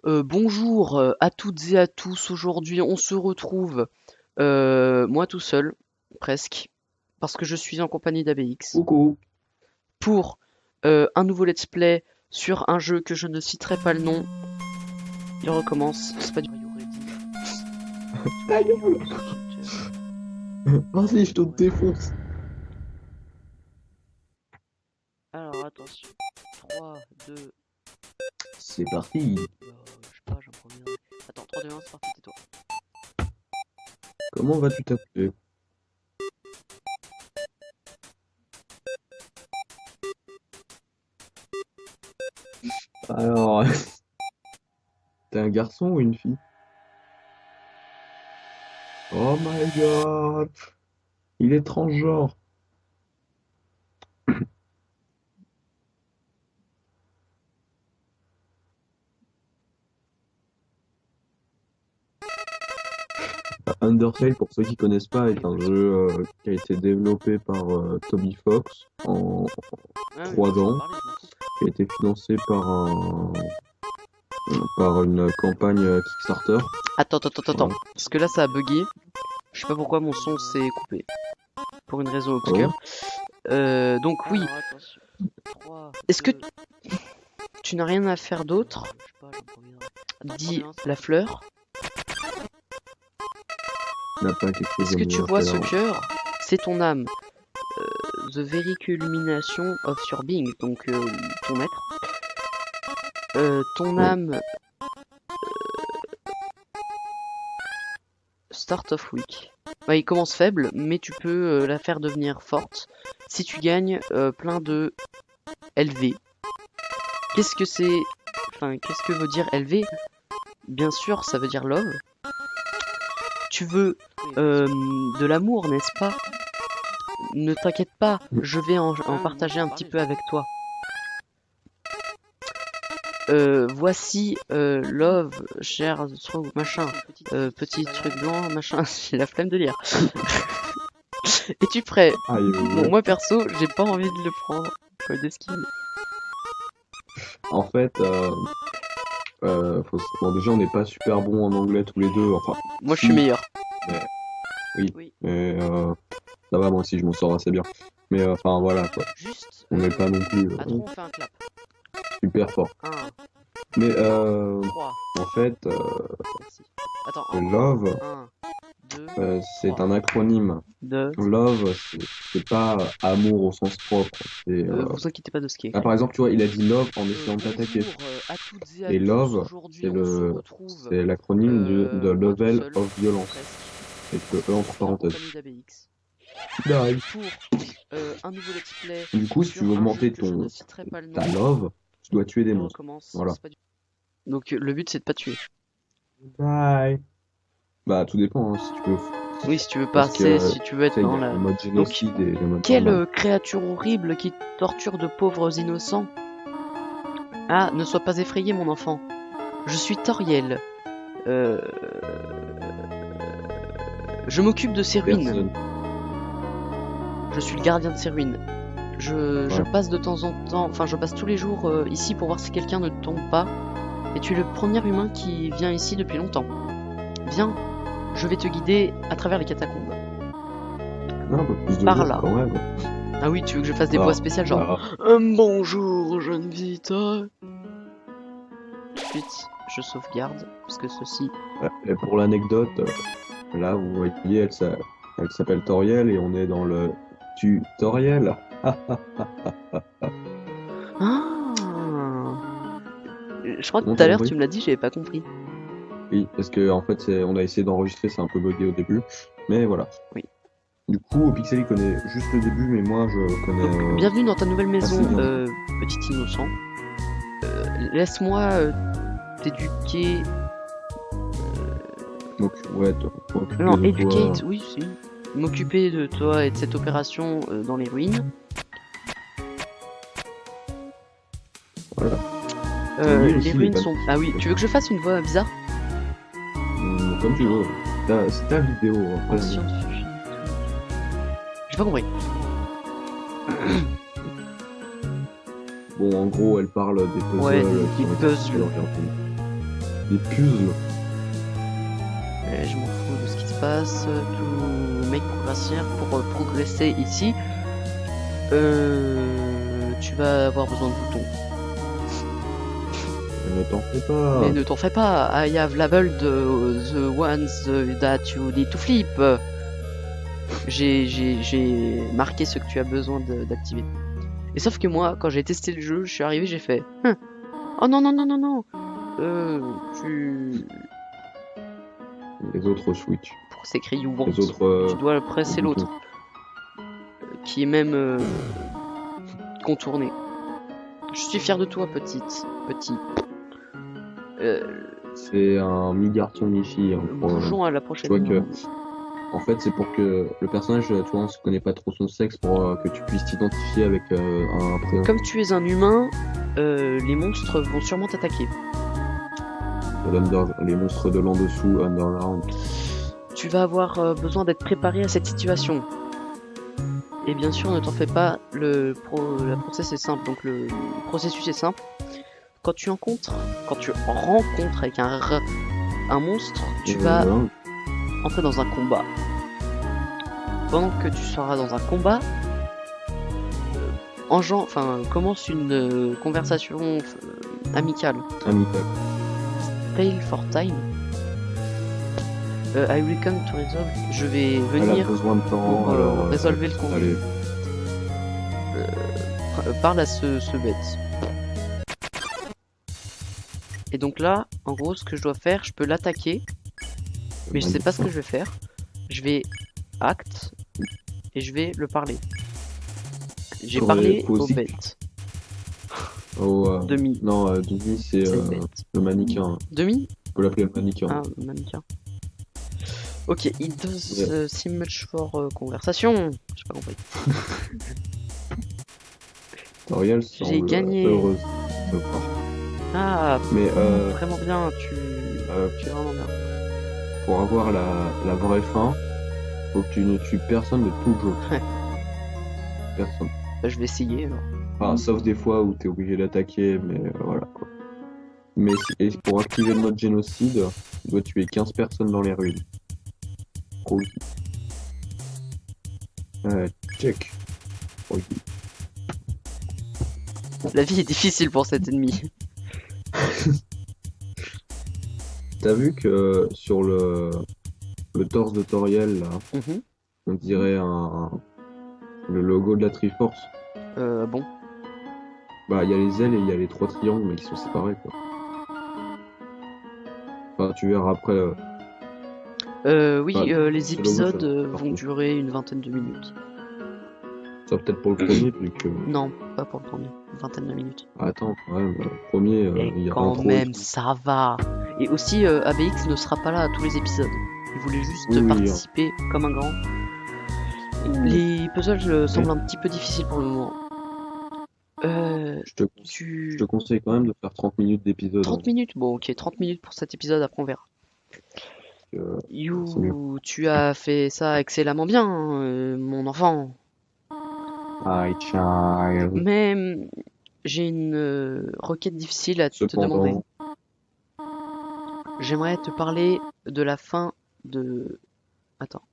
Bonjour à toutes et à tous. Aujourd'hui, on se retrouve, moi tout seul, presque, parce que je suis en compagnie d'ABX, Coucou. pour un nouveau let's play sur un jeu que je ne citerai pas le nom. Il recommence. C'est pas du Mario Ta Ready. gueule. Vas-y, je te défonce. Alors attention. 3, 2, C'est parti. je sais pas, j'improviserai. Attends, 3, 2, 1, c'est parti, tais-toi. Comment vas-tu t'appeler? Alors, t'es un garçon ou une fille? Oh my god. Il est transgenre. Undertale, pour ceux qui connaissent pas, est un jeu qui a été développé par Toby Fox en Ah oui, 3 je peux ans, parler, je m'en fous. qui a été financé par une campagne Kickstarter. Attends, Voilà. parce que là ça a bugué. Je sais pas pourquoi mon son s'est coupé, pour une raison Ah ouais. obscure. Donc oui, est-ce que tu n'as rien à faire d'autre? Dis la fleur. N'a pas quelque chose Est-ce de que tu mieux à vois ce faire. cœur? C'est ton âme. The very culmination of your being, donc ton maître. Ton Oui. âme, start of weak. Bah, il commence faible, mais tu peux la faire devenir forte si tu gagnes plein de LV. Qu'est-ce que c'est? Enfin, qu'est-ce que veut dire LV? Bien sûr, ça veut dire love. Tu veux de l'amour, n'est-ce pas? Ne t'inquiète pas, je vais en partager un petit peu avec toi. Voici love, cher truc machin, petit truc blanc, machin, j'ai la flemme de lire. Es-tu prêt? Aïe, Bon, moi perso, j'ai pas envie de le prendre. Des skins. En fait, bon, déjà, on n'est pas super bon en anglais tous les deux. Enfin, Moi je suis si, meilleur. mais oui. Oui. Mais ça va, moi aussi, je m'en sors assez bien. Mais enfin, voilà, quoi. Juste, On n'est pas non plus à 3 on fait un clap. super fort. 1, Mais 3, en fait, merci. Attends, love, 1, 2, c'est 3. un acronyme. 2. Love, c'est pas amour au sens propre. C'est, Vous inquiétez pas de ce qui est ah, écrit. par exemple, tu vois, il a dit love en essayant de t'attaquer. Bonjour à toutes et à Et tous. love, Aujourd'hui, on se retrouve, c'est l'acronyme de moi tout level seul, of violence. presque. Avec le E Je entre suis en parenthèses. compagnie d'ABX Nice. pour un nouveau let's play Du coup, si tu veux sur un jeu augmenter que je ne citerai pas le nom. ta love, tu dois tuer des Il monstres. recommence. Voilà. Donc le but c'est de pas tuer. Bye. Bah, tout dépend, hein, si tu veux. Oui, si tu veux Parce passer, que, si tu veux tu être sais, il y dans a la... le mode Donc, génocide et le mode quelle normal. créature horrible qui torture de pauvres innocents. Ah, ne sois pas effrayé mon enfant. Je suis Toriel. Je m'occupe de ces ruines. Personne. Je suis le gardien de ces ruines. Je Ouais. passe de temps en temps, enfin je passe tous les jours ici pour voir si quelqu'un ne tombe pas. Et tu es le premier humain qui vient ici depuis longtemps. Viens, je vais te guider à travers les catacombes. Non, un peu plus de Par voix là. quand même. Ah oui, tu veux que je fasse des Ah, voix spéciales genre bonjour jeune Vita. Ensuite, je sauvegarde parce que ceci... Et pour l'anecdote, là, vous voyez, elle s'appelle Toriel et on est dans le tutoriel. Ah, je crois que Comment tout à t'as l'heure compris? tu me l'as dit, j'avais pas compris. Oui, parce que en fait, on a essayé d'enregistrer, c'est un peu bugué au début, mais voilà. Oui. Du coup, Pixel il connaît juste le début, mais moi je connais Donc, bienvenue dans ta nouvelle maison, assez bien. petit innocent. Laisse-moi t'éduquer. Donc ouais, t'occuper Non, de toi. educate, oui, si. M'occuper de toi et de cette opération dans les ruines. Voilà. Oui, aussi, Les ruines sont... Ah oui, tu veux que je fasse une voix bizarre? Comme tu veux. C'est ta vidéo. Après, Ancien J'ai pas compris. bon, en gros, elle parle des puzzles Ouais, qui des ont été puzzles. situés dans Virginie. des puzzles. Je m'en fous de ce qui se passe. Tout make progressir pour progresser ici. Tu vas avoir besoin de boutons. Ne t'en fais pas. Mais ne t'en fais pas. I have labeled the ones that you need to flip. J'ai marqué ce que tu as besoin d'activer. Et sauf que moi, quand j'ai testé le jeu, je suis arrivé, j'ai fait oh non non non non non. Les autres Switch. Pourquoi c'est écrit you want? Les autres. Tu dois presser l'autre. Qui est même contourné. Je suis fier de toi, petit. C'est un mi-garçon, mi-fille. Hein, Bougeons à la tu prochaine. vois que. En fait, c'est pour que le personnage, tu vois, on se connaît pas trop son sexe pour que tu puisses t'identifier avec un prénom. Comme tu es un humain, les monstres vont sûrement t'attaquer. Les monstres de l'en dessous, Underground. Tu vas avoir besoin d'être préparé à cette situation. Et bien sûr, ne t'en fais pas, le process est simple. Donc le processus est simple. Quand tu rencontres avec un monstre, tu vas entrer dans un combat. Pendant que tu seras dans un combat, commence une conversation amicale. Fail for time. I will come to resolve. Je vais venir Elle a besoin de temps, pour alors, résolver le combat. allez. Parle à ce bête. Et donc là, en gros, ce que je dois faire, je peux l'attaquer, mais je sais pas ce que je vais faire. Je vais act et je vais le parler. J'ai parlé au bête. Demi. Non, Demi, c'est le mannequin. Demi? On peut l'appeler le mannequin. Ah, le mannequin. Ok, it does so much for conversation. J'ai pas compris. Toriel J'ai gagné. Heureuse de voir. Ah, mais vraiment bien, tu es vraiment bien. Pour avoir la vraie fin, faut que tu ne tues personne de tout le jeu. Ouais. Personne. Bah, je vais essayer alors. Enfin, sauf des fois où t'es obligé d'attaquer, mais voilà quoi. Mais et pour activer le mode génocide, tu dois tuer 15 personnes dans les ruines. Trop easy. Check. Trop easy. La vie est difficile pour cet ennemi. T'as vu que sur le torse de Toriel, là, on dirait le logo de la Triforce. Bon. Bah, il y a les ailes et il y a les 3 triangles, mais ils sont séparés, quoi. Enfin, tu verras après. Oui, les épisodes vont durer une vingtaine de minutes. Ça peut-être pour le premier, vu que... Non, pas pour le premier. Une vingtaine de minutes. Attends, ouais, le premier, il y a quand même, ça va. Et aussi, ABX ne sera pas là à tous les épisodes. Il voulait juste participer comme un grand. Les puzzles semblent un petit peu difficiles pour le moment. Je te conseille quand même de faire 30 minutes d'épisode. 30 minutes? Bon, ok, 30 minutes pour cet épisode, après on verra. Tu as fait ça excellemment bien, mon enfant. Hi, child. Mais j'ai une requête difficile à te demander. J'aimerais te parler de la fin de... Attends.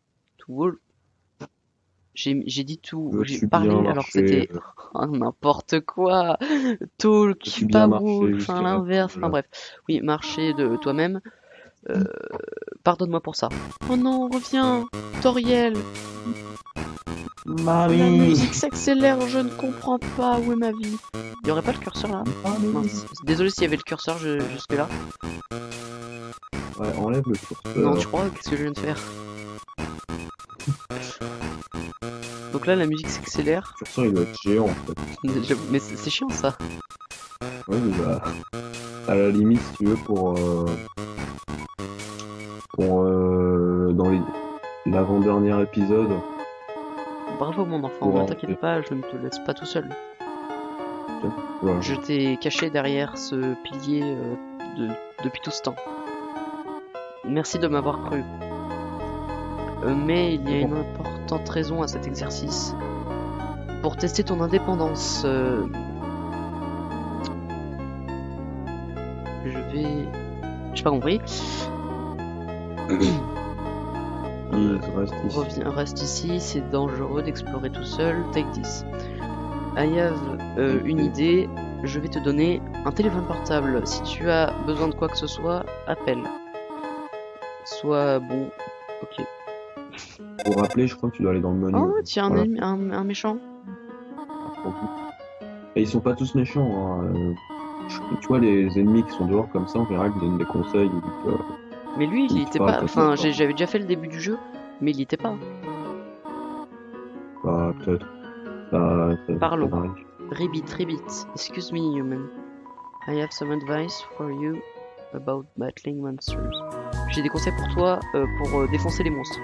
J'ai dit tout. J'ai parlé alors que c'était n'importe quoi. Talk, pas wool, enfin l'inverse. Enfin bref. Oui, marcher de toi-même. Pardonne-moi pour ça. Oh non, reviens, Toriel. Mamie. La musique s'accélère, je ne comprends pas. Où est ma vie? Il y aurait pas le curseur là? Mince. Désolé s'il y avait le curseur jusque là. Ouais, enlève le curseur. Non, tu crois? Qu'est-ce que je viens de faire? Donc là, la musique s'accélère. Le curseur, il doit être géant en fait. Mais c'est chiant ça. Ouais, mais bah, à la limite, si tu veux, dans l'avant-dernier épisode. Bravo mon enfant, ne t'inquiète pas, je ne te laisse pas tout seul. Voilà. Je t'ai caché derrière ce pilier depuis tout ce temps. Merci de m'avoir cru. Mais il y a une importante raison à cet exercice. Pour tester ton indépendance, je J'ai pas compris. Il reste ici. Reste ici, c'est dangereux d'explorer tout seul. Take this. I have une idée. Je vais te donner un téléphone portable. Si tu as besoin de quoi que ce soit, appelle. Sois bon. Ok. Pour rappeler, je crois que tu dois aller dans le menu. Oh, tiens, Voilà. un méchant. Et ils sont pas tous méchants. Hein. Tu vois, les ennemis qui sont dehors comme ça, en général, ils donnent des conseils. Ils disent, Mais lui, il il était faudra pas. peut-être Enfin, le faire. j'avais déjà fait le début du jeu, mais il y était pas. Bah, peut-être. Parlons. Ça arrive. Ribbit. Excuse me, human. I have some advice for you about battling monsters. J'ai des conseils pour toi pour défoncer les monstres.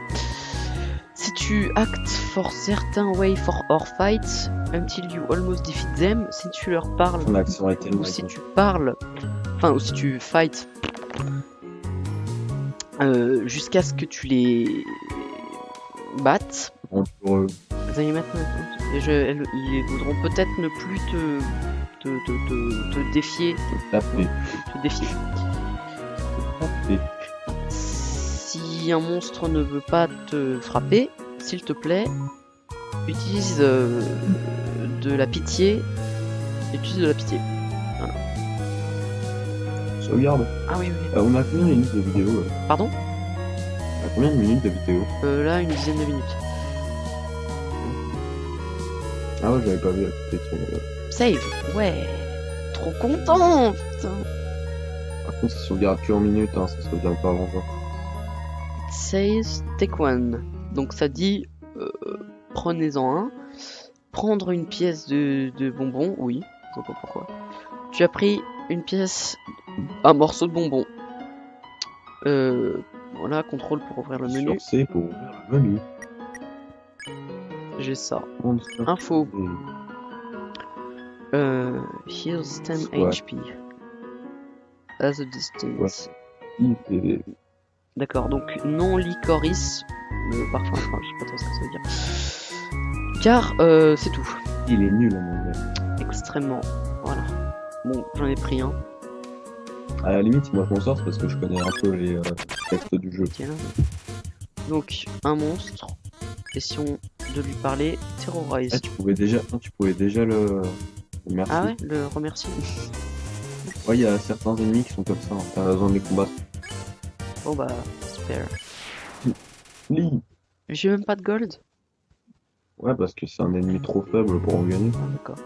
Si tu actes for certain way for or fight until you almost defeat them, si tu leur parles Ton accent a été ou si tu parles, enfin ou si tu fight jusqu'à ce que tu les battes, ils voudront peut-être ne plus te défier, Taper. te défier. Taper. Si un monstre ne veut pas te frapper, s'il te plaît, utilise de la pitié. Utilise de la pitié. Voilà. Sauvegarde. Ah oui. On a combien de minutes de vidéo Pardon? On a combien de minutes de vidéo Là, une dizaine de minutes. Ah ouais, j'avais pas vu la petite question. Save. Ouais. Trop content. Putain. Par contre, ça sauvegarde que en minutes, hein, ça sauvegarde pas avant ça. Says take one. Donc ça dit prenez-en un. Prendre une pièce de bonbon, oui, je vois pas pourquoi. Tu as pris une pièce, un morceau de bonbon. Voilà, contrôle pour ouvrir le menu. Sur C pour ouvrir le menu. J'ai ça. Monster. Info. Heals 10 Ouais. HP. As a distance. Et D'accord, donc non licorice. Parfum, enfin, je sais pas trop ce que ça veut dire. Car c'est tout. il est nul en anglais. Extrêmement. Voilà. Bon, j'en ai pris un. À la limite, moi je m'en sors c'est parce que je connais un peu les textes du jeu. Tiens. Donc, un monstre. Question de lui parler. Terrorize. Ah, tu pouvais déjà le remercier. Ah ouais, le remercie. Ouais, il y a certains ennemis qui sont comme ça, hein. T'as besoin de les combattre. Bon bah, super. Lee. J'ai même pas de gold. Ouais, parce que c'est un ennemi trop faible pour en gagner. Ah, d'accord.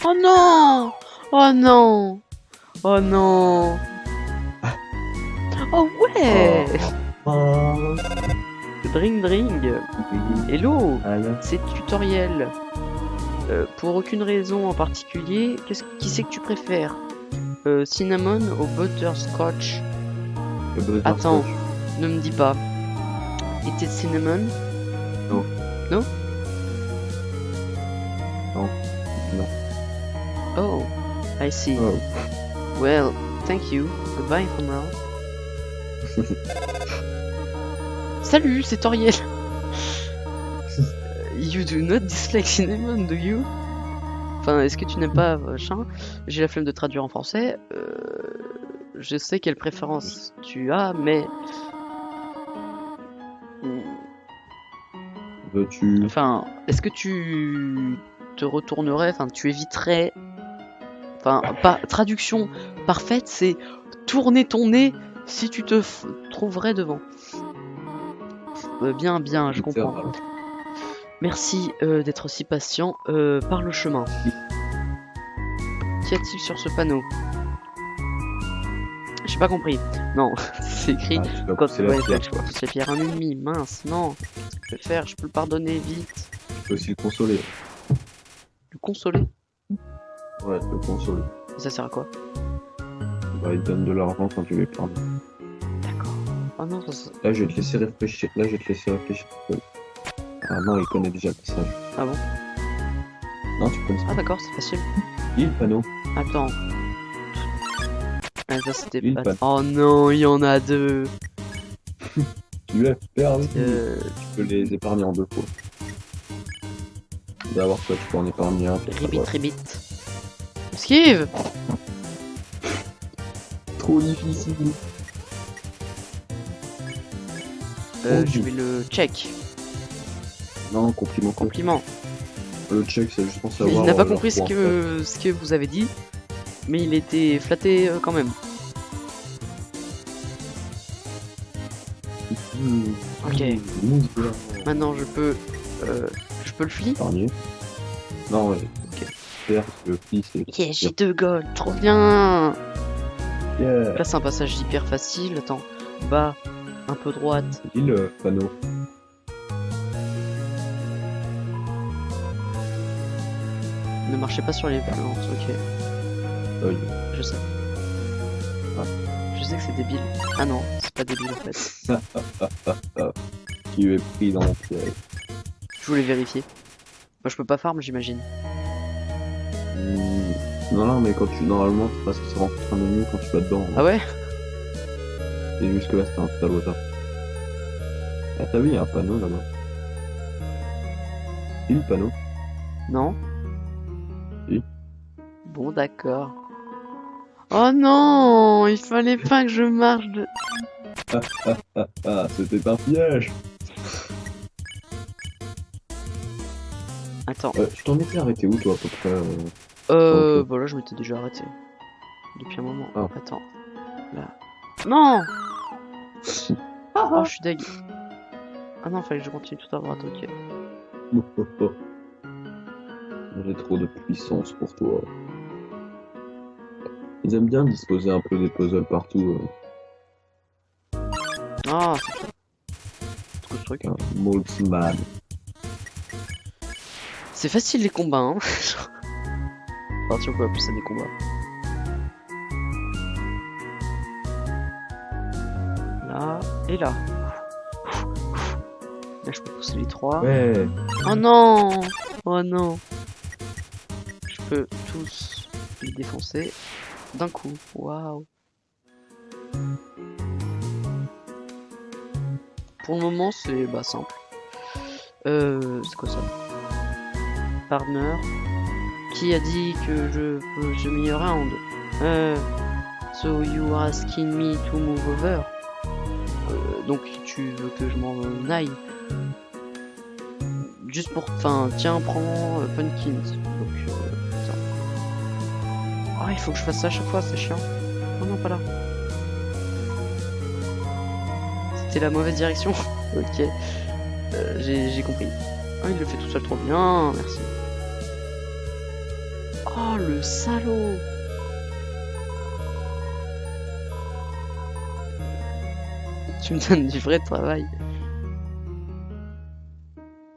Oh non! Oh non! Oh non! Oh ouais! Oh. Dring. Hello! Alors, C'est tutoriel. Pour aucune raison en particulier, qui c'est que tu préfères? Cinnamon ou butterscotch? le butterscotch. Attends. Ne me dis pas. Était cinnamon? Non. Non? Non. Non. Oh, I see. Oh. Well, thank you. Goodbye for now. Salut, c'est Toriel. You do not dislike cinnamon, do you? Enfin, est-ce que tu n'aimes pas machin? J'ai la flemme de traduire en français. Je sais quelle préférence tu as, mais... Veux-tu... Enfin, est-ce que tu te retournerais, enfin, tu éviterais... Enfin, pas traduction parfaite, c'est tourner ton nez si tu te trouverais devant. Bien, je comprends. Merci d'être si patient. Par le chemin. Qu'y a-t-il sur ce panneau? J'ai pas compris. Non, c'est écrit. Ah, tu dois Quand pousser la pierre, je quoi. pousse la pierre, un ennemi. Mince, non. Qu'est-ce que je vais faire? Je peux le pardonner vite. Tu peux aussi le consoler. Le consoler. Ouais, le consoler. Et ça sert à quoi? Bah, il te donne de l'argent quand tu les parles. D'accord. Oh non, ça... Là, je vais te laisser réfléchir. Ah non, il connaît déjà le message. Ah bon? Non, tu connais Ah pas. d'accord, c'est facile. Il panneau. Attends. Ah, ça c'était Une pas... panne. Oh non, il y en a deux. Tu l'as perdu. Euh... Tu peux les épargner en deux fois. D'abord, toi, tu peux en épargner un. Ribbit. Esquive! trop difficile. Je vais le check. Non, compliment. Compliment. Le check, c'est juste pour Il savoir. n'a pas leur compris ce poids, ce que vous avez dit, mais il était flatté quand même. en fait. Ok. Maintenant je peux le fli. Épargner. Non, ouais. Ok. Faire le pli, c'est. Yeah, j'ai 2 gold, trop bien. Yeah. Là c'est un passage hyper facile. Attends, bas, un peu droite. Il le panneau. Ne marchez pas sur les plantes, ok. Oui. Je sais. Je sais que c'est débile. Ah non, c'est pas débile en fait. Tu es pris dans mon piège. Je voulais vérifier. Moi je peux pas farm j'imagine. Non, mais quand tu. Normalement, c'est parce que c'est rencontre un ennemi quand tu vas dedans. Ah ouais? Et jusque là, c'était un total hasard. Ah, t'as vu, il y a un panneau là-bas. Il le panneau. Non? Si. Bon d'accord. Oh non, il fallait pas que je marche de... Ah, c'était un piège. Attends. Tu t'en étais arrêté où, toi, à peu près Bah là je m'étais déjà arrêté. Depuis un moment. Ah. Attends. Là. Non. Oh, je suis deg. Ah non, fallait que je continue tout à droite, ok. J'ai trop de puissance pour toi. Ils aiment bien disposer un peu des puzzles partout. Ah, c'est tout. Trop ce truc. Moldsman. C'est facile les combats, hein. Enfin, si on peut appeler ça des combats. Là, et là. Là, je peux pousser les 3. Ouais. Oh non! Oh non! Je peux tous les défoncer d'un coup. Waouh! Pour le moment, c'est simple. C'est quoi ça? Partner. Qui a dit que je m'y round? So you are asking me to move over? Donc tu veux que je m'en aille? Juste pour... Enfin, tiens, prends Pumpkins. Donc, ça. Oh, il faut que je fasse ça à chaque fois, c'est chiant. Oh non, pas là. C'était la mauvaise direction. Ok. J'ai compris. Oh, il le fait tout seul trop bien, merci. Oh, le salaud! Tu me donnes du vrai travail.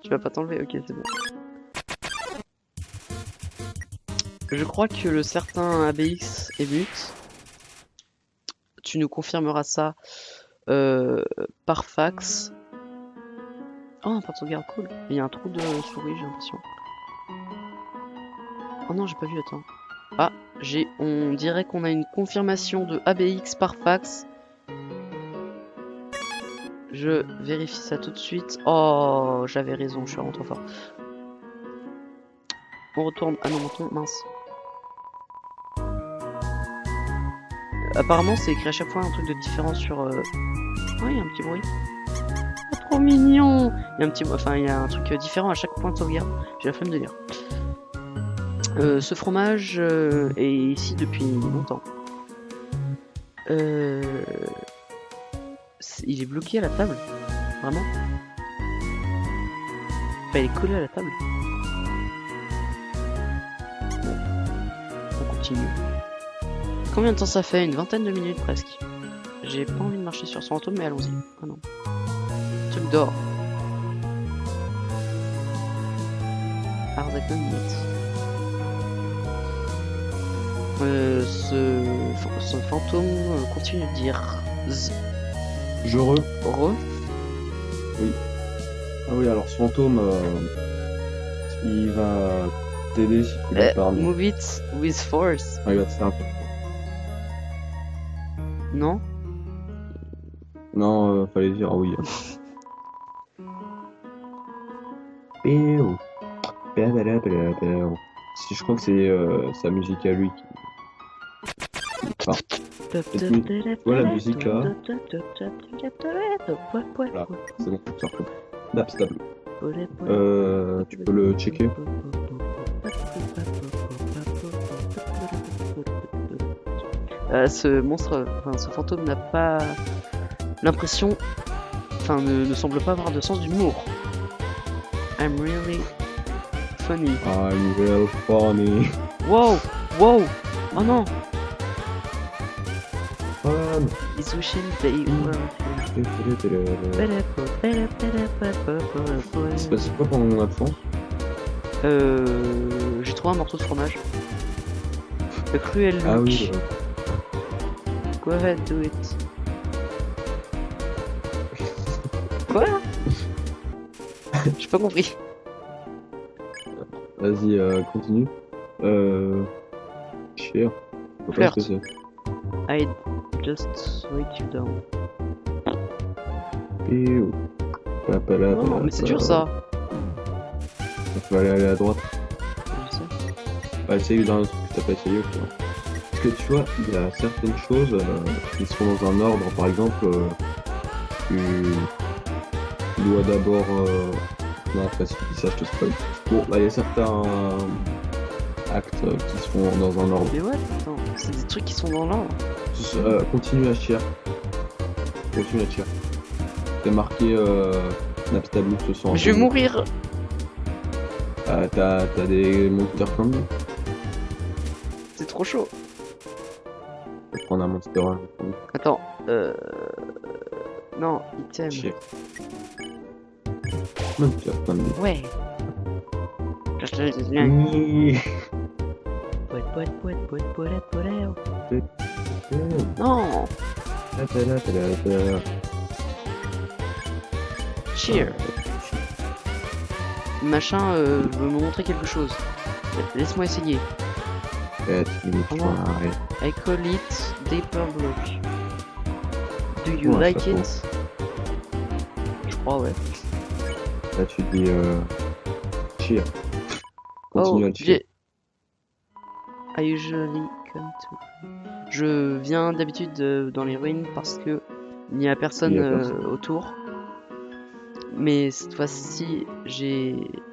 Tu vas pas t'enlever, ok, c'est bon. Je crois que le certain ABX est but. Tu nous confirmeras ça par fax. Oh, un porte sauvegarde, cool. Il y a un trou de souris, j'ai l'impression. Oh non, j'ai pas vu, attends. Ah, on dirait qu'on a une confirmation de ABX par fax. Je vérifie ça tout de suite. Oh, j'avais raison, je suis vraiment trop fort. On retourne à nos moutons, mince. Apparemment, c'est écrit à chaque fois un truc de différent sur... Oh, il y a un petit bruit. Oh, trop mignon. Il y a un petit... Enfin, il y a un truc différent à chaque point de sauvegarde. J'ai la flemme de lire. Ce fromage est ici depuis longtemps. Il est bloqué à la table? Vraiment? Enfin, il est collé à la table. Bon, on continue. Combien de temps ça fait? Une vingtaine de minutes presque. J'ai pas envie de marcher sur ce fantôme, mais allons-y. Ah non. Truc d'or. Arzac minutes. Ce fantôme continue de dire z. Je Re. Oui. Ah oui, alors ce fantôme, il va t'aider si tu l'épargnes. Move it with force. Ah, il va te faire un peu. Non? Non, fallait dire oui. Péo. Si je crois que c'est sa musique à lui qui... Enfin, Tu vois la musique là? Voilà, c'est bon, ça recommence. Naps Tableau. Tu peux le checker? Ce monstre, enfin ce fantôme n'a pas l'impression, enfin ne semble pas avoir de sens d'humour. I'm really funny. I'm real funny. Wow, wow, oh non. Fun. He's wishing they were Il se passe quoi pendant mon absence? J'ai trouvé un morceau de fromage. Le cruel look. Ah oui. Go ahead, do it. Quoi? J'ai pas compris. Vas-y, continue. Cher. Je sais pas Flirt. ce que c'est. I just wait you down. Piou. Non, mais c'est dur ça. Il faut aller à droite. Je sais. Bah, essaye dans un truc que t'as pas essayé, tu vois. Parce que tu vois, il y a certaines choses qui sont dans un ordre. Par exemple, tu dois d'abord. Non, après, si tu dis ça, je te spoil. Bon, bah, il y a certains actes qui sont dans un ordre. Mais ouais, attends, c'est des trucs qui sont dans l'ordre. Continue à chier. Continue à chier. T'as marqué Naps Tableau ce soir. Mais je vais mourir. T'as des Monster Candy? C'est trop chaud. Je vais prendre un Monster Candy. Attends, non, item. Chier. Monster Candy. Ouais. Oui. Non. Cheer. Machin veut me montrer quelque chose. Laisse-moi essayer. I call it Deeper Block. Do you Ouais, like ça it? Je crois, ouais. Là tu dis cheer. Continue à cheer. I usually come to. Je viens d'habitude dans les ruines parce que il n'y a personne, Il y a personne. autour. Mais cette fois-ci,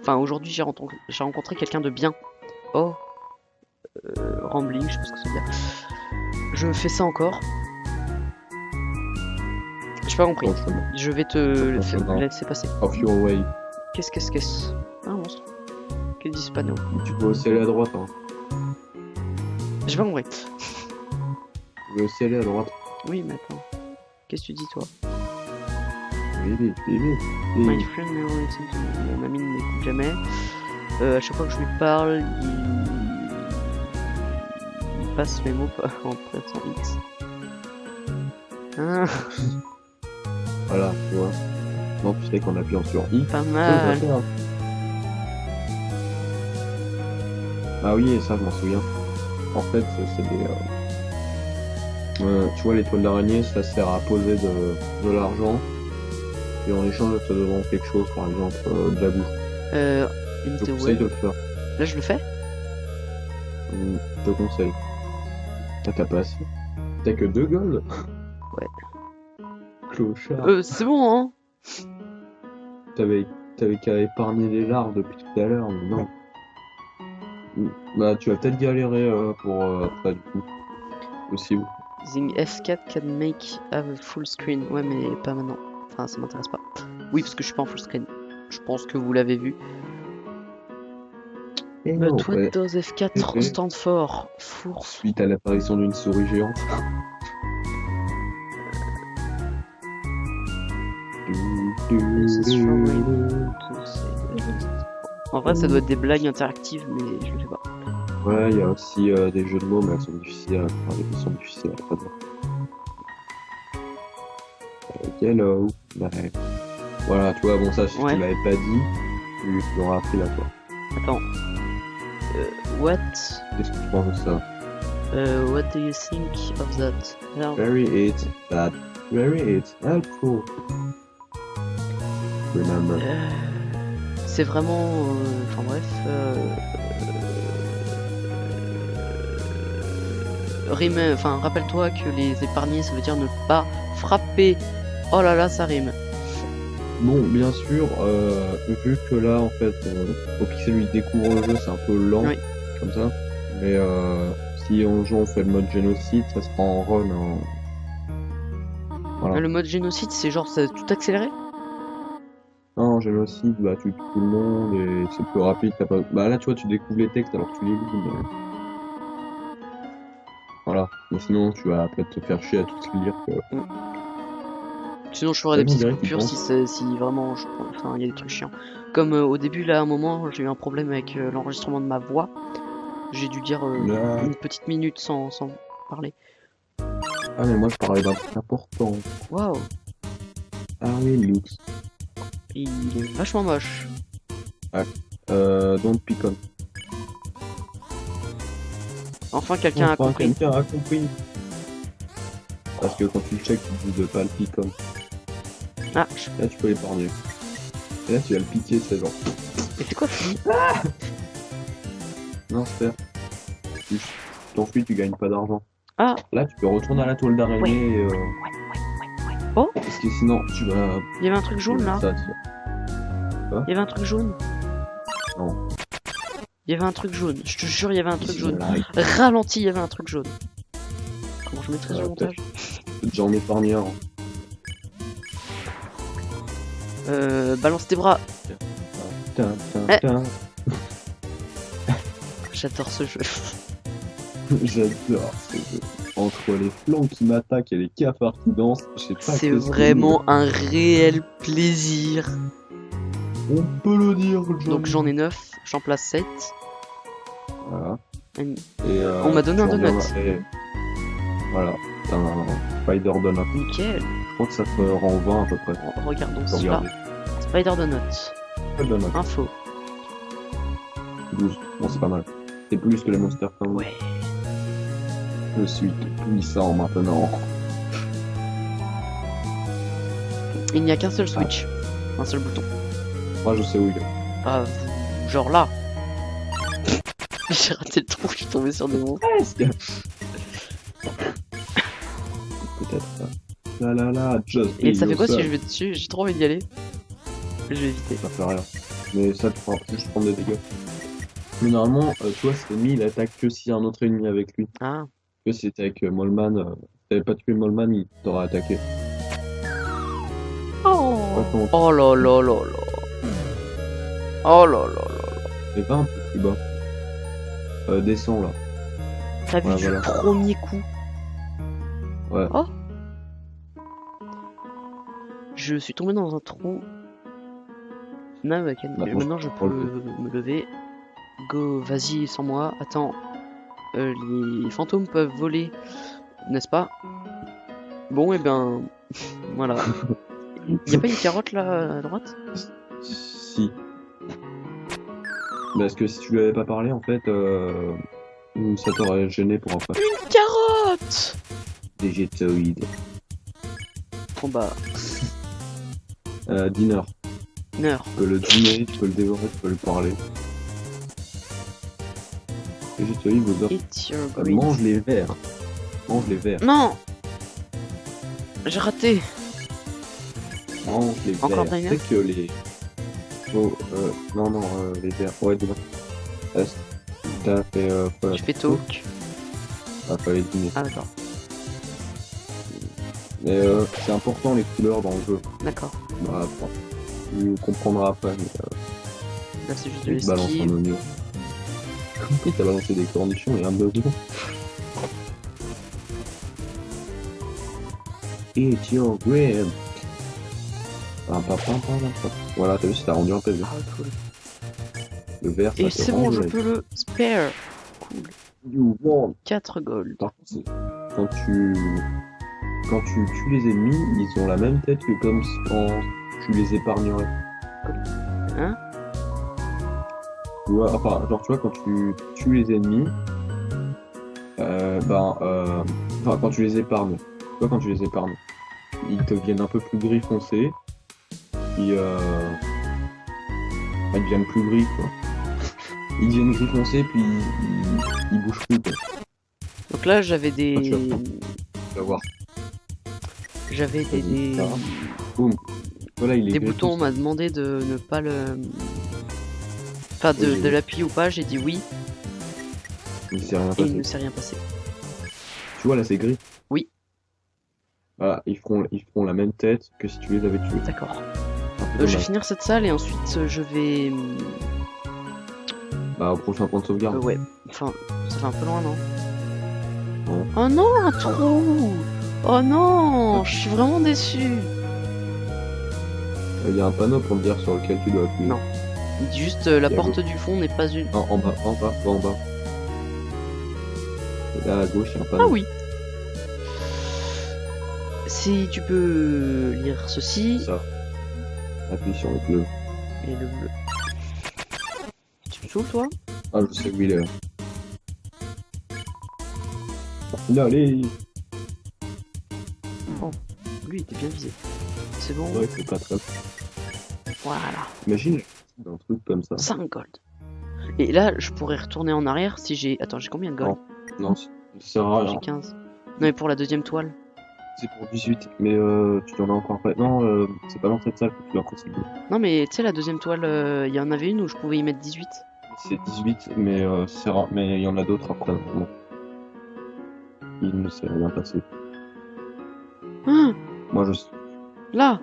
aujourd'hui, j'ai rencontré quelqu'un de bien. Oh, rambling, je sais pas ce que ça veut dire. Je fais ça encore. J'ai pas compris. Franchement. Je vais te Franchement. laisser passer. Off your way. Qu'est-ce? Un monstre. Que disent pas nous? Tu peux aussi aller à droite. Hein. J'ai pas compris. Tu peux aussi aller à droite. Oui, mais attends. Qu'est-ce que tu dis, toi? Vite. My friend never listens to me. Mon ami ne m'écoute jamais. À chaque fois que je lui parle, il passe mes mots en pressant X. Ah, Voilà, tu vois. Non, tu sais qu'en appuyant sur I. pas mal. Ah oui, et ça, je m'en souviens. En fait, c'est des. Tu vois, l'étoile d'araignée, ça sert à poser de l'argent. Et en échange, ça te demande quelque chose, par exemple, de la bouffe. In Je te the conseille way. de le faire. Là, je le fais? Je te conseille. Ah, t'as pas assez? T'as que 2 gold? Ouais. Clochard. C'est bon, hein? T'avais qu'à épargner les larves depuis tout à l'heure, mais non. Bah, tu vas peut-être galérer pour après, du coup. Possible. Using F4 can make have a full screen. Ouais, mais pas maintenant. Enfin, ça m'intéresse pas. Oui, parce que je suis pas en full screen. Je pense que vous l'avez vu. But what does F4 stand for? Fourche. Suite à l'apparition d'une souris géante. En vrai, ça doit être des blagues interactives, mais je le fais pas. Ouais, il y a aussi des jeux de mots, mais elles sont difficiles à faire. Elles sont difficiles à traduire. Hello. Ouais. Voilà, tu vois, bon, ça, si Ouais. tu l'avais pas dit, tu l'auras appris là, quoi. Attends. What? Qu'est-ce que tu penses de ça? What do you think of that? Help. Very it's helpful. Remember. C'est vraiment. Enfin bref. rime, enfin, rappelle-toi que les épargnés, ça veut dire ne pas frapper. Oh là là, ça rime. Bon, bien sûr, vu que là, en fait, au Pixel lui découvre le jeu, c'est un peu lent, Oui. comme ça. Mais si on joue, on fait le mode génocide, ça sera en run. Voilà. Le mode génocide, c'est genre, ça tout accéléré? Non, génocide, bah tu tues tout le monde et c'est plus rapide. T'as pas... Bah là, tu vois, tu découvres les textes alors que tu les lis. Mais... Voilà. Mais sinon, tu vas après te faire chier à tout te lire. Sinon, je ferai Ouais, des on petites dirait qu'il coupures pense. si vraiment, enfin, il y a des trucs chiants. Comme au début, là, à un moment, j'ai eu un problème avec l'enregistrement de ma voix. J'ai dû dire Là... une petite minute sans parler. Ah, mais moi, je parlais d'un truc important. Waouh, Ah oui, Lux. il est vachement moche. Don't pick on. Enfin, quelqu'un a Enfin, compris. quelqu'un a compris. Parce que quand tu le check, tu dis de pas le pick on. Ah, Là, tu peux l'épargner. Et là, tu vas le piquer, c'est genre. mais c'est quoi Fini? Non, c'est faire. Tu t'enfuis, tu gagnes pas d'argent. Ah, Là, tu peux retourner à la toile d'araignée. Et, oh, parce que sinon, tu vas. il y avait un truc jaune là. Ça, Il y avait un truc jaune. Non. Il y avait un truc jaune. Je te jure, il y avait un truc jaune. Là, Ralenti, il y avait un truc jaune. Comment je mettrais Ouais, ce montage? j'en ai épargné un. Balance tes bras. Tin, tin, Eh. tin. J'adore ce jeu. J'adore ce jeu. Entre les flancs qui m'attaquent et les cafards qui dansent, je sais pas. C'est qu'est-ce que vraiment un réel plaisir. On peut le dire, John. Donc j'en ai 9, j'en place 7. Voilà. Et Et, on m'a donné un j'en donut. ai- Voilà. T'as un Spider Donut. Nickel. Je crois que ça te rend 20 à peu près. Regardons Faut cela. regarder. Spider Donut. Pas de donut. Info. 12. Bon, c'est pas mal. C'est plus que les Monster Pound. Ouais. Je suis tout puissant maintenant. Il n'y a qu'un seul switch. Un seul bouton. Moi, je sais où il est. Ah, genre là. J'ai raté le trou, je suis tombé sur des mots. Peut-être ça. La la la, just Et be ça fait quoi si yourself. je vais dessus? J'ai trop envie d'y aller. Je vais éviter. Ça fait rien. Mais ça te fera juste prendre des dégâts. Mais normalement, tu vois, cet ennemi, il attaque que s'il y a un autre ennemi avec lui. Ah. Que si c'était avec Molman, si t'avais pas tué Molman, il t'aurait attaqué. Oh. Ouais, comment- Oh là là là là. Oh là là là. Et va un peu plus bas. Descends là. T'as vu Ouais, du voilà. premier coup? Ouais. Oh. Je suis tombé dans un trou. Maintenant je peux me lever. Go, vas-y sans moi. Attends. Les fantômes peuvent voler, n'est-ce pas? Bon, et ben. Voilà. Y'a pas une carotte là à droite? Si. Parce que si tu lui avais pas parlé, en fait, ça t'aurait gêné pour après. Une carotte! Végétoïde. Bon bah, Dinner. Ner. Tu peux le dîner, tu peux le dévorer, tu peux le parler. Végétoïde, vous offre. Eat your green. Mange les vers. Mange les vers. Non! J'ai raté. Mange les Encore vers. Diner C'est que les. Oh, non, non, les vers. Ouais, demain. T'as fait quoi? Je fais talk. Ah, fallait dîner. Ah d'accord. Mais c'est important les couleurs dans le jeu. D'accord. Bah, après. Tu comprendras après. Mais, Là c'est juste de tu balances un l'esquive. oignon. J'ai compris que t'as balancé des cornichons et un oignon. Eat your green. Voilà, t'as vu, ça t'a rendu un peu bien. Ah cool. Le vert, ça Et te c'est rend bon, je red. peux le spare. Cool. You want. 4 gold. Par contre, quand tu tues les ennemis, ils ont la même tête que comme quand tu les épargnerais. Hein? Tu vois, enfin, genre, tu vois, quand tu tues les ennemis, enfin, quand tu les épargnes, tu vois, quand tu les épargnes, ils deviennent un peu plus gris foncé, puis ils deviennent plus gris, quoi. Ils deviennent gris foncé, puis ils bougent plus, quoi. Donc là, j'avais Ah, des... tu vas voir. J'avais Vas-y, ça va. Boum. Voilà, il est des gris, boutons, on tout m'a demandé de ne pas le... Enfin, Oui, j'ai de vu. l'appuyer ou pas, j'ai dit oui, ça. Il s'est rien et il passé. ne s'est rien passé. Tu vois, là, c'est gris. Oui. Voilà, ils feront la même tête que si tu les avais tués. D'accord. Un peu Je vais dommage. finir cette salle et ensuite je vais... Bah, au prochain point de sauvegarde. ouais, enfin, ça fait un peu loin, non? Ouais. Oh non, un trou! Oh non, je suis vraiment déçu. Il y a un panneau pour me dire sur lequel tu dois appuyer. Non. Il dit juste la Il y a porte du fond n'est pas une... Non, en bas, va en bas. Et là, à gauche, il y a un Ah panneau. oui. Si tu peux lire ceci Ça. Appuie sur le bleu. et le bleu. Tu me saoules, toi? Ah, je sais où il est là. Là, allez. Lui, il était bien visé. C'est bon. Ouais, c'est pas top. Voilà. Imagine un truc comme ça. 5 gold. Et là, je pourrais retourner en arrière si j'ai... Attends, j'ai combien de gold? Non, ça sert à rien. J'ai 15. Non, mais pour la deuxième toile. C'est pour 18, mais tu en as encore pas. Non, c'est pas dans cette salle que tu dois continuer. Non, mais tu sais, la deuxième toile, il y en avait une où je pouvais y mettre 18. C'est 18, mais c'est rare. Mais il y en a d'autres après. Bon. Il ne s'est rien passé. Ah, Moi, je sais. là!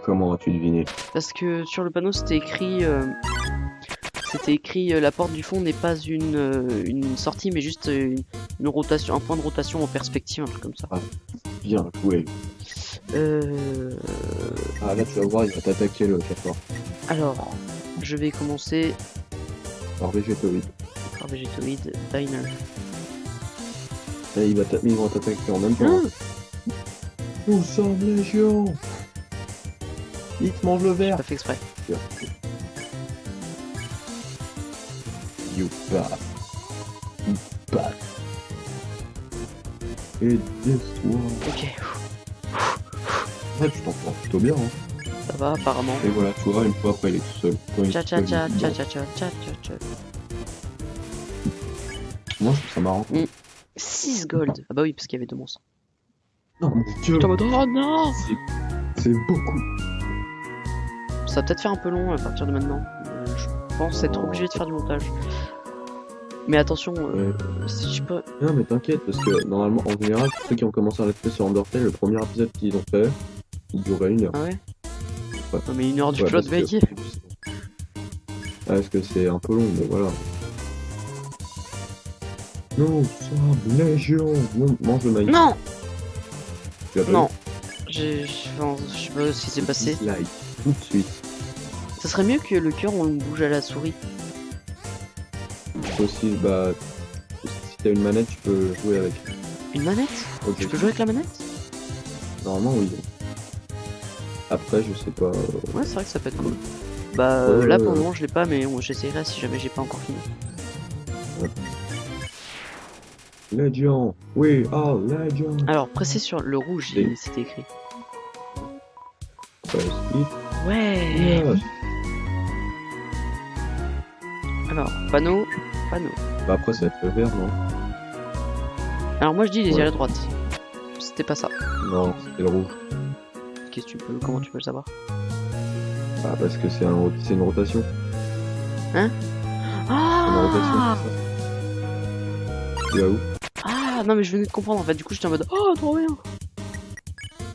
Comment as-tu deviné? Parce que sur le panneau, c'était écrit... la porte du fond n'est pas une sortie, mais juste une rotation, un point de rotation en perspective, un truc comme ça. Bien joué. Euh... Ah, là, tu vas voir, il va t'attaquer le cafard. Alors, je vais commencer Par végétoïde. par Végétoïde Diner. Et ils vont t'attaquer en même temps. Nous sommes légion. Il te mange le verre. Pas fait exprès. You bad. You bad. Et déçois. Ok, Ouais, tu t'en sors plutôt bien, hein. ça va apparemment. Et voilà, tu vois, une fois après, il est tout seul. Quand il est Tcha tout tcha seul, tcha il est tcha dedans. tcha tcha tcha tcha tcha. Moi, je trouve ça marrant. 6 gold. Ah bah oui, parce qu'il y avait 2 monstres. Non, mon dieu. J'étais en mode, oh non! C'est beaucoup. Ça va peut-être faire un peu long à partir de maintenant. Je pense être obligé de faire du montage. Mais attention, Ouais. si je peux... Non, mais t'inquiète, parce que normalement, en général, ceux qui ont commencé à rester sur Undertale, le premier épisode qu'ils ont fait, il durait 1 heure. Ah ouais? Ouais. Non, mais 1 heure du Ouais, plot parce veillé. que... parce que c'est un peu long, mais voilà. Nous sommes légion. Mange le maïs. Non! Tu l'as pas Non. Je sais pas ce qui s'est vu? passé. Dislike, tout de suite. Ça serait mieux que le cœur on le bouge à la souris. Tu peux aussi, bah, si t'as une manette, tu peux jouer avec. Une manette? Ok. Je peux jouer avec la manette? Normalement, oui. Après, je sais pas. Ouais, c'est vrai que ça peut être cool. Bah Ouais, là ouais, pour le ouais. moment je l'ai pas, mais j'essaierai si jamais j'ai pas encore fini. Légion. Oui, oh, Légion. Alors pressez sur le rouge, Et- c'était écrit. Press it. Ouais. Yes. Alors, panneau, panneau. Bah, après, ça va être le vert, non? Alors moi je dis les yeux Ouais. à la droite. C'était pas ça. Non, c'était le rouge. Qu'est-ce que tu peux, comment tu peux le savoir? Ah, parce que c'est une rotation. Hein? C'est une rotation, Ah! c'est ça. Tu vas où? Ah non mais je venais de comprendre en fait, du coup j'étais en mode oh trop bien.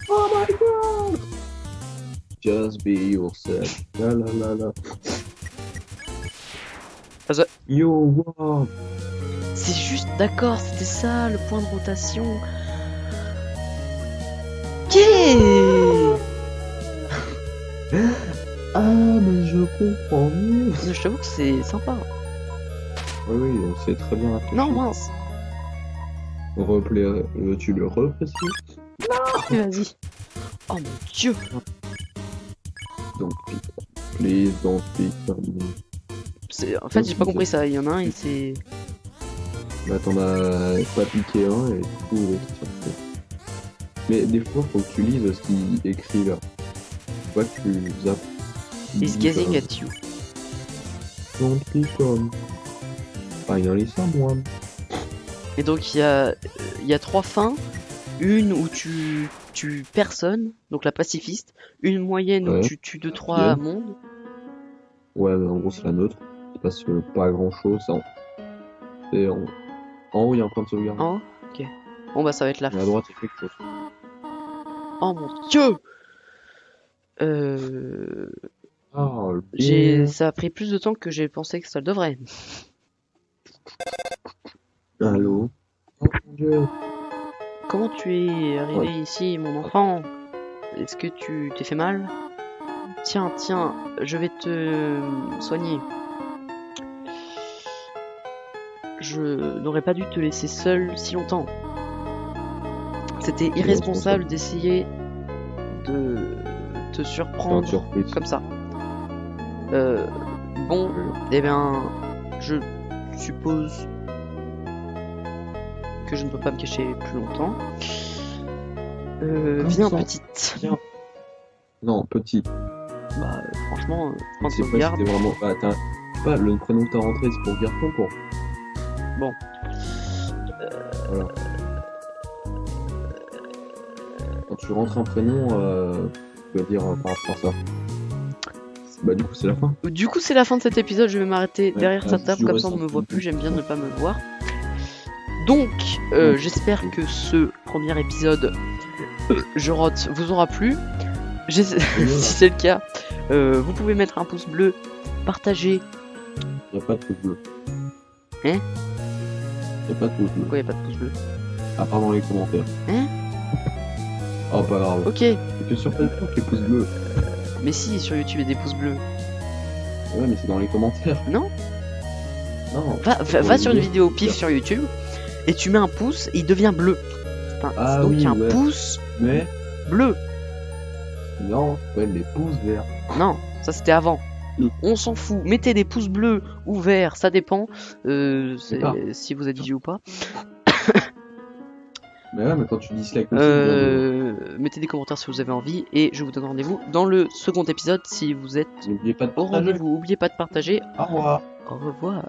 Oh my god! Just be yourself. La la la la. Ah, ça- Yo, wow! C'est juste d'accord, c'était ça le point de rotation. Qu'est-ce Ah, mais je comprends mieux. Je t'avoue que c'est sympa. Oui, oui, c'est très bien réfléchi. Non mince. Replay, tu le reprécises? Vas-y. Oh mon dieu. Donc, please don't pick on me. En fait j'ai pas compris ça, il y en a un il s'est... Bah, t'en as pas piqué un et du coup, l'autre s'est refait. Mais des fois, faut que tu lises ce qui est écrit là. Tu vois, tu zappes. He's gazing at you. Don't pick on. Finally someone. Et donc il y a 3 fins. Une où tu tues personne, donc la pacifiste. Une moyenne où Ouais. tu tues 2-3 Bien. mondes. Ouais, mais en gros, c'est la nôtre. Il se passe pas grand chose. Et en haut, il y a un point de sauvegarde. En haut. Ok. Bon bah ça va être la Mais à droite, il y a quelque chose. Oh mon dieu. Ah, bien. Ça a pris plus de temps que j'ai pensé que ça le devrait. Allô? Oh mon dieu. Comment tu es arrivé ici, mon enfant? Est-ce que tu t'es fait mal? Tiens, je vais te soigner. Je n'aurais pas dû te laisser seul si longtemps. C'était irresponsable d'essayer de te surprendre comme ça. Bon, eh bien, je suppose que je ne peux pas me cacher plus longtemps. Viens, petite. Viens. Non, petit. Bah, franchement, Je sais pas si t'es vraiment. Bah, pas le prénom que t'as rentré, c'est pour garçon, quoi. Bon. Voilà. Quand tu rentres un prénom, tu vas dire par rapport à ça. Bah, du coup, c'est la fin. Du coup, c'est la fin de cet épisode. Je vais m'arrêter Ouais, derrière sa table, comme ça on ne me voit plus. J'aime bien ne pas me voir. Donc, j'espère que ce premier épisode, je rote, vous aura plu. Si c'est le cas, vous pouvez mettre un pouce bleu, partager. Y'a pas de pouce bleu. Hein? Y'a pas de pouce bleu. Pourquoi y'a pas de pouce bleu? À part dans les commentaires. Hein? Oh, pas grave. Ok. C'est que sur Facebook, les pouces bleus. Mais si, sur YouTube, il y a des pouces bleus. Ouais, mais c'est dans les commentaires. Non? Non. Va sur une vidéo pif sur YouTube et tu mets un pouce et il devient bleu. Enfin, donc il y a un pouce bleu. Non, ouais, les pouces verts. Non, ça c'était avant. On s'en fout. Mettez des pouces bleus ou verts, ça dépend si vous êtes vieux ou pas. Mais ouais, mais quand tu dislike mettez des commentaires si vous avez envie et je vous donne rendez-vous dans le second épisode si vous êtes n'oubliez pas de au partager. rendez-vous. N'oubliez pas de partager. Au revoir. Au revoir.